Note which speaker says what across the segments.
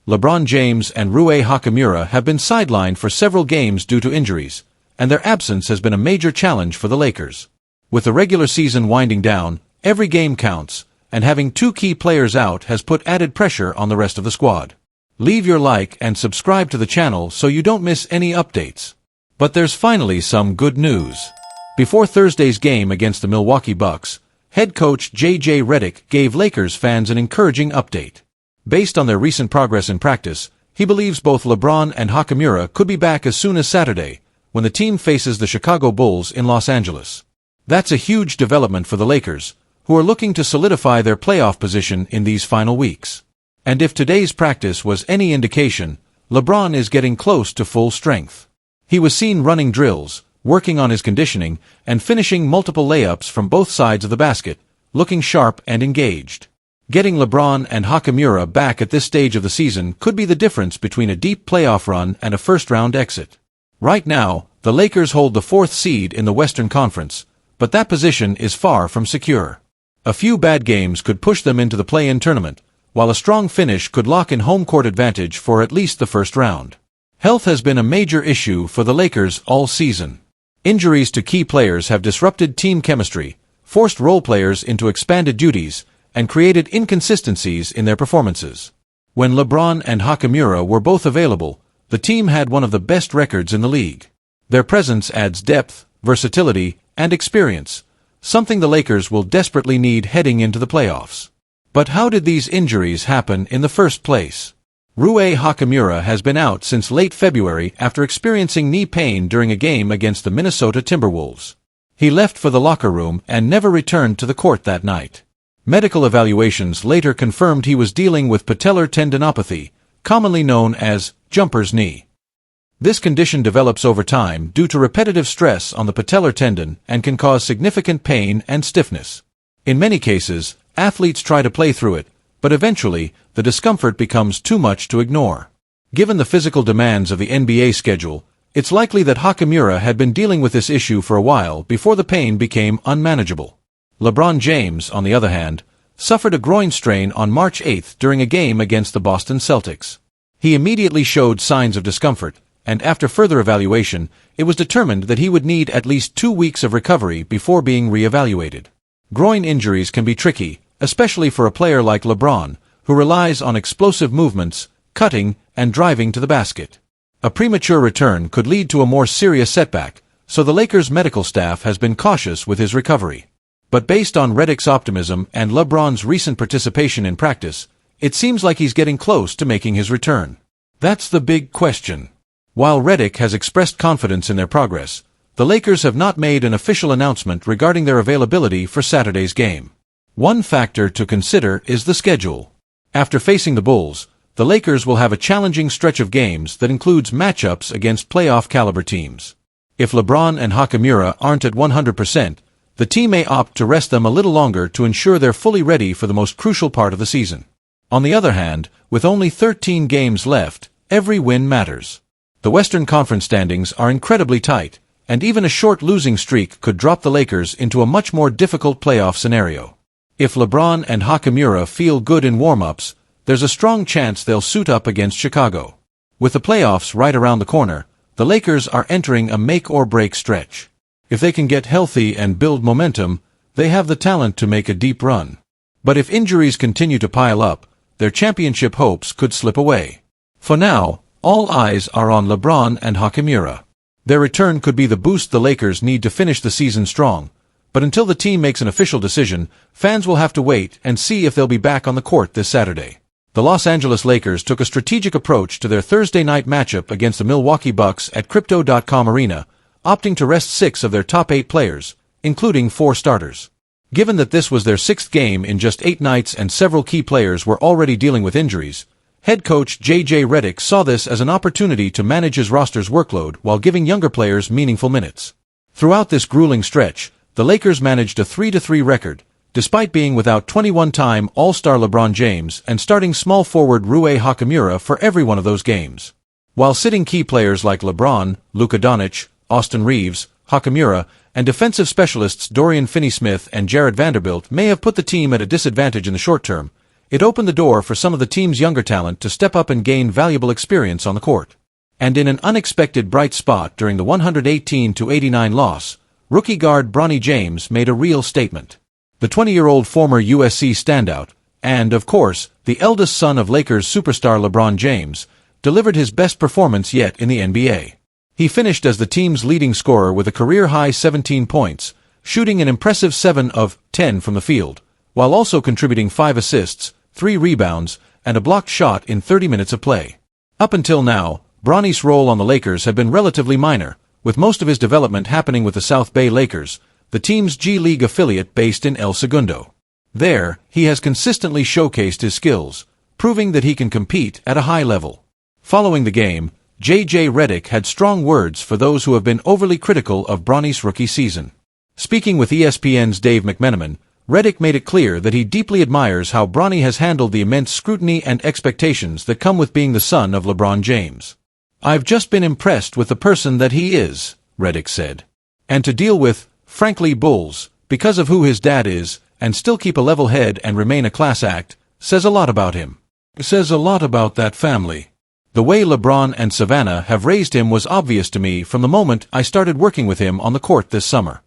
Speaker 1: LeBron James and Rui Hachimura have been sidelined for several games due to injuries, and their absence has been a major challenge for the Lakers. With the regular season winding down, every game counts, and having two key players out has put added pressure on the rest of the squad. Leave your like and subscribe to the channel so you don't miss any updates. But there's finally some good news. Before Thursday's game against the Milwaukee Bucks, head coach J.J. Redick gave Lakers fans an encouraging update. Based on their recent progress in practice, he believes both LeBron and Hachimura could be back as soon as Saturday, when the team faces the Chicago Bulls in Los Angeles. That's a huge development for the Lakers, who are looking to solidify their playoff position in these final weeks. And if today's practice was any indication, LeBron is getting close to full strength. He was seen running drills, working on his conditioning, and finishing multiple layups from both sides of the basket, looking sharp and engaged. Getting LeBron and Hachimura back at this stage of the season could be the difference between a deep playoff run and a first-round exit. Right now, the Lakers hold the 4th seed in the Western Conference, but that position is far from secure. A few bad games could push them into the play-in tournament, while a strong finish could lock in home court advantage for at least the first round. Health has been a major issue for the Lakers all season. Injuries to key players have disrupted team chemistry, forced role players into expanded duties, and created inconsistencies in their performances. When LeBron and Hachimura were both available, the team had one of the best records in the league. Their presence adds depth, versatility, and experience, something the Lakers will desperately need heading into the playoffs. But how did these injuries happen in the first place? Rui Hachimura has been out since late February after experiencing knee pain during a game against the Minnesota Timberwolves. He left for the locker room and never returned to the court that night. Medical evaluations later confirmed he was dealing with patellar tendinopathy, commonly known as jumper's knee. This condition develops over time due to repetitive stress on the patellar tendon and can cause significant pain and stiffness. In many cases, athletes try to play through it, but eventually, the discomfort becomes too much to ignore. Given the physical demands of the NBA schedule, it's likely that Hachimura had been dealing with this issue for a while before the pain became unmanageable. LeBron James, on the other hand, suffered a groin strain on March 8 during a game against the Boston Celtics. He immediately showed signs of discomfort, and after further evaluation, it was determined that he would need at least 2 weeks of recovery before being re-evaluated. Groin injuries can be tricky, especially for a player like LeBron, who relies on explosive movements, cutting, and driving to the basket. A premature return could lead to a more serious setback, so the Lakers' medical staff has been cautious with his recovery. But based on Redick's optimism and LeBron's recent participation in practice, it seems like he's getting close to making his return. That's the big question. While Redick has expressed confidence in their progress, the Lakers have not made an official announcement regarding their availability for Saturday's game. One factor to consider is the schedule. After facing the Bulls, the Lakers will have a challenging stretch of games that includes matchups against playoff-caliber teams. If LeBron and Hachimura aren't at 100%, the team may opt to rest them a little longer to ensure they're fully ready for the most crucial part of the season. On the other hand, with only 13 games left, every win matters. The Western Conference standings are incredibly tight, and even a short losing streak could drop the Lakers into a much more difficult playoff scenario. If LeBron and Hachimura feel good in warm-ups, there's a strong chance they'll suit up against Chicago. With the playoffs right around the corner, the Lakers are entering a make-or-break stretch. If they can get healthy and build momentum, they have the talent to make a deep run. But if injuries continue to pile up, their championship hopes could slip away. For now, all eyes are on LeBron and Hachimura. Their return could be the boost the Lakers need to finish the season strong, but until the team makes an official decision, fans will have to wait and see if they'll be back on the court this Saturday. The Los Angeles Lakers took a strategic approach to their Thursday night matchup against the Milwaukee Bucks at Crypto.com Arena, opting to rest 6 of their top 8 players, including 4 starters. Given that this was their 6th game in just 8 nights and several key players were already dealing with injuries, head coach J.J. Redick saw this as an opportunity to manage his roster's workload while giving younger players meaningful minutes. Throughout this grueling stretch, the Lakers managed a 3-3 record, despite being without 21-time All-Star LeBron James and starting small forward Rui Hachimura for every one of those games. While sitting key players like LeBron, DONčić, Austin Reeves, Hachimura, and defensive specialists Dorian Finney-Smith and Jared Vanderbilt may have put the team at a disadvantage in the short term, It opened the door for some of the team's younger talent to step up and gain valuable experience on the court. And in an unexpected bright spot during the 118-89 loss, rookie guard Bronny James made a real statement. The 20-year-old former USC standout, and, of course, the eldest son of Lakers superstar LeBron James, delivered his best performance yet in the NBA. He finished as the team's leading scorer with a career-high 17 points, shooting an impressive 7 of 10 from the field, while also contributing 5 assists, 3 rebounds, and a blocked shot in 30 minutes of play. Up until now, Bronny's role on the Lakers had been relatively minor, with most of his development happening with the South Bay Lakers, the team's G League affiliate based in El Segundo. There, he has consistently showcased his skills, proving that he can compete at a high level. Following the game, J.J. Redick had strong words for those who have been overly critical of Bronny's rookie season. Speaking with ESPN's Dave McMenamin, Redick made it clear that he deeply admires how Bronny has handled the immense scrutiny and expectations that come with being the son of LeBron James. "I've just been impressed with the person that he is," Redick said. "And to deal with, frankly, bulls, because of who his dad is, and still keep a level head and remain a class act, says a lot about him. Says a lot about that family. The way LeBron and Savannah have raised him was obvious to me from the moment I started working with him on the court this summer."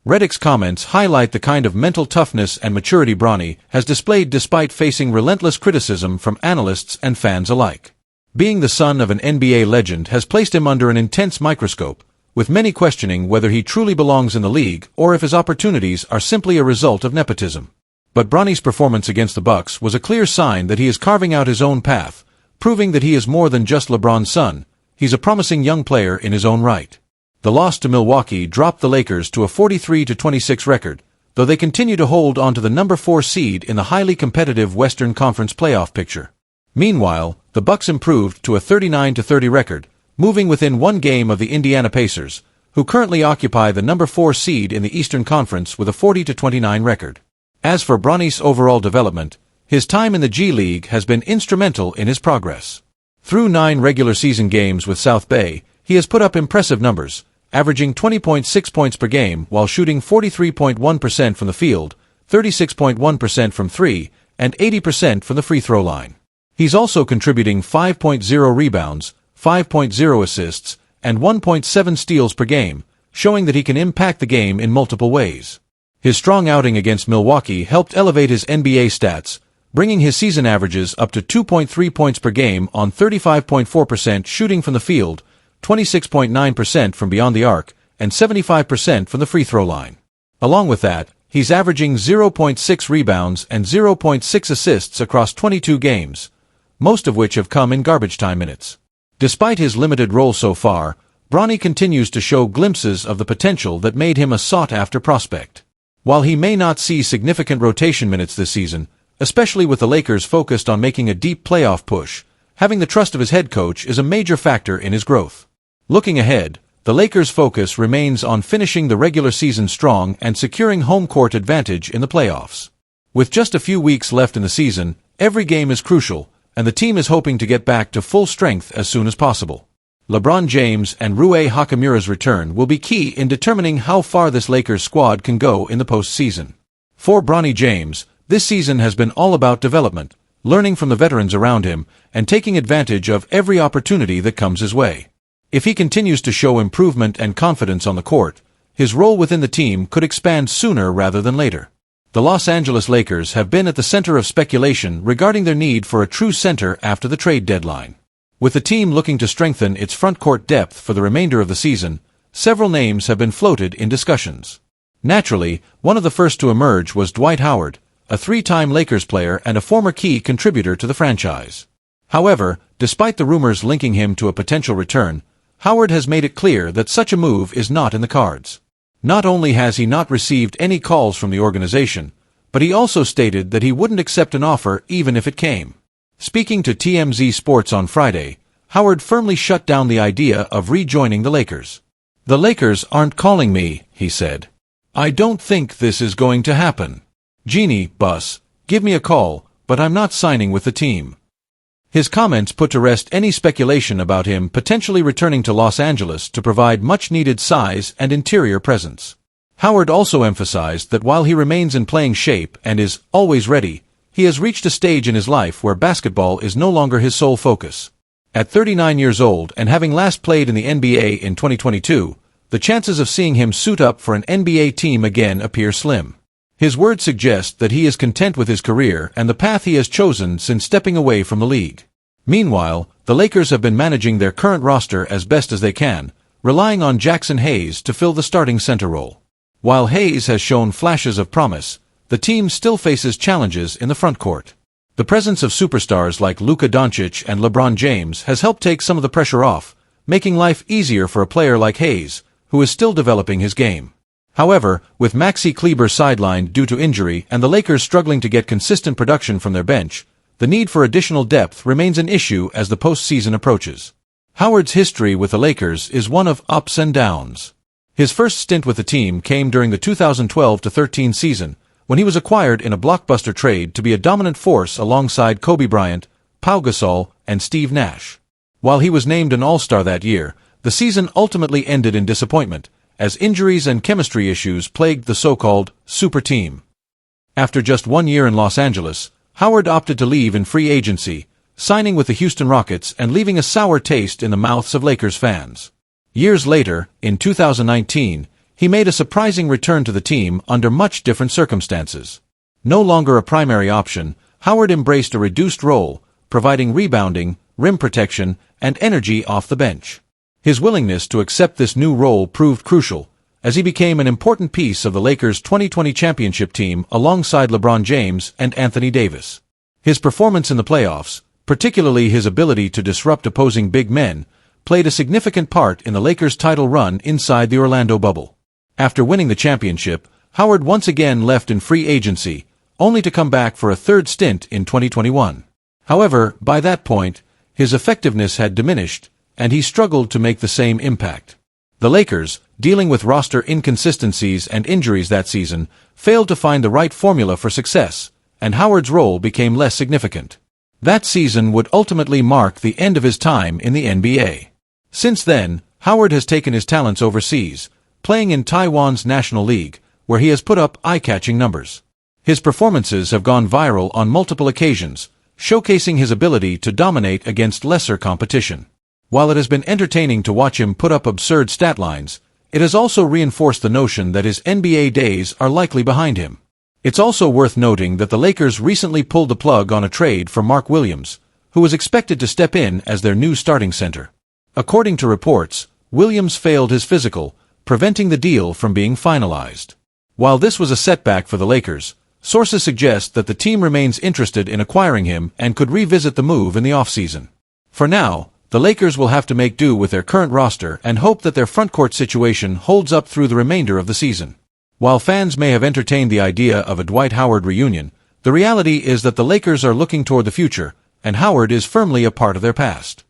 Speaker 1: Redick's comments highlight the kind of mental toughness and maturity Bronny has displayed despite facing relentless criticism from analysts and fans alike. Being the son of an NBA legend has placed him under an intense microscope, with many questioning whether he truly belongs in the league or if his opportunities are simply a result of nepotism. But Bronny's performance against the Bucks was a clear sign that he is carving out his own path, proving that he is more than just LeBron's son. He's a promising young player in his own right. The loss to Milwaukee dropped the Lakers to a 43-26 record, though they continue to hold on to the number 4 seed in the highly competitive Western Conference playoff picture. Meanwhile, the Bucks improved to a 39-30 record, moving within one game of the Indiana Pacers, who currently occupy the number 4 seed in the Eastern Conference with a 40-29 record. As for Bronny's overall development, his time in the G League has been instrumental in his progress. Through 9 regular season games with South Bay, he has put up impressive numbers, averaging 20.6 points per game while shooting 43.1% from the field, 36.1% from 3, and 80% from the free throw line. He's also contributing 5.0 rebounds, 5.0 assists, and 1.7 steals per game, showing that he can impact the game in multiple ways. His strong outing against Milwaukee helped elevate his NBA stats, bringing his season averages up to 2.3 points per game on 35.4% shooting from the field, 26.9% from beyond the arc, and 75% from the free throw line. Along with that, he's averaging 0.6 rebounds and 0.6 assists across 22 games, most of which have come in garbage time minutes. Despite his limited role so far, Bronny continues to show glimpses of the potential that made him a sought-after prospect. While he may not see significant rotation minutes this season, especially with the Lakers focused on making a deep playoff push, having the trust of his head coach is a major factor in his growth. Looking ahead, the Lakers' focus remains on finishing the regular season strong and securing home court advantage in the playoffs. With just a few weeks left in the season, every game is crucial, and the team is hoping to get back to full strength as soon as possible. LeBron James and Rui Hachimura's return will be key in determining how far this Lakers squad can go in the postseason. For Bronny James, this season has been all about development, learning from the veterans around him, and taking advantage of every opportunity that comes his way. If he continues to show improvement and confidence on the court, his role within the team could expand sooner rather than later. The Los Angeles Lakers have been at the center of speculation regarding their need for a true center after the trade deadline. With the team looking to strengthen its front court depth for the remainder of the season, several names have been floated in discussions. Naturally, one of the first to emerge was Dwight Howard, a 3-time Lakers player and a former key contributor to the franchise. However, despite the rumors linking him to a potential return, Howard has made it clear that such a move is not in the cards. Not only has he not received any calls from the organization, but he also stated that he wouldn't accept an offer even if it came. Speaking to TMZ Sports on Friday, Howard firmly shut down the idea of rejoining the Lakers. "The Lakers aren't calling me," he said. "I don't think this is going to happen. Jeannie, Bus, give me a call, but I'm not signing with the team." His comments put to rest any speculation about him potentially returning to Los Angeles to provide much-needed size and interior presence. Howard also emphasized that while he remains in playing shape and is always ready, He has reached a stage in his life where basketball is no longer his sole focus. At 39 years old and having last played in the NBA in 2022, the chances of seeing him suit up for an NBA team again appear slim. His words suggest that he is content with his career and the path he has chosen since stepping away from the league. Meanwhile, the Lakers have been managing their current roster as best as they can, relying on Jackson Hayes to fill the starting center role. While Hayes has shown flashes of promise, the team still faces challenges in the front court. The presence of superstars like Luka Doncic and LeBron James has helped take some of the pressure off, making life easier for a player like Hayes, who is still developing his game. However, with Maxi Kleber sidelined due to injury and the Lakers struggling to get consistent production from their bench, the need for additional depth remains an issue as the postseason approaches. Howard's history with the Lakers is one of ups and downs. His first stint with the team came during the 2012-13 season, when he was acquired in a blockbuster trade to be a dominant force alongside Kobe Bryant, Pau Gasol, and Steve Nash. While he was named an All-Star that year, the season ultimately ended in disappointment, as injuries and chemistry issues plagued the so-called super team. After just 1 year in Los Angeles, Howard opted to leave in free agency, signing with the Houston Rockets and leaving a sour taste in the mouths of Lakers fans. Years later, in 2019, he made a surprising return to the team under much different circumstances. No longer a primary option, Howard embraced a reduced role, providing rebounding, rim protection, and energy off the bench. His willingness to accept this new role proved crucial, as he became an important piece of the Lakers' 2020 championship team alongside LeBron James and Anthony Davis. His performance in the playoffs, particularly his ability to disrupt opposing big men, played a significant part in the Lakers' title run inside the Orlando bubble. After winning the championship, Howard once again left in free agency, only to come back for a third stint in 2021. However, by that point, his effectiveness had diminished, and he struggled to make the same impact. The Lakers, dealing with roster inconsistencies and injuries that season, failed to find the right formula for success, and Howard's role became less significant. That season would ultimately mark the end of his time in the NBA. Since then, Howard has taken his talents overseas, playing in Taiwan's National League, where he has put up eye-catching numbers. His performances have gone viral on multiple occasions, showcasing his ability to dominate against lesser competition. While it has been entertaining to watch him put up absurd stat lines, it has also reinforced the notion that his NBA days are likely behind him. It's also worth noting that the Lakers recently pulled the plug on a trade for Mark Williams, who was expected to step in as their new starting center. According to reports, Williams failed his physical, preventing the deal from being finalized. While this was a setback for the Lakers, sources suggest that the team remains interested in acquiring him and could revisit the move in the offseason. For now, the Lakers will have to make do with their current roster and hope that their frontcourt situation holds up through the remainder of the season. While fans may have entertained the idea of a Dwight Howard reunion, the reality is that the Lakers are looking toward the future, and Howard is firmly a part of their past.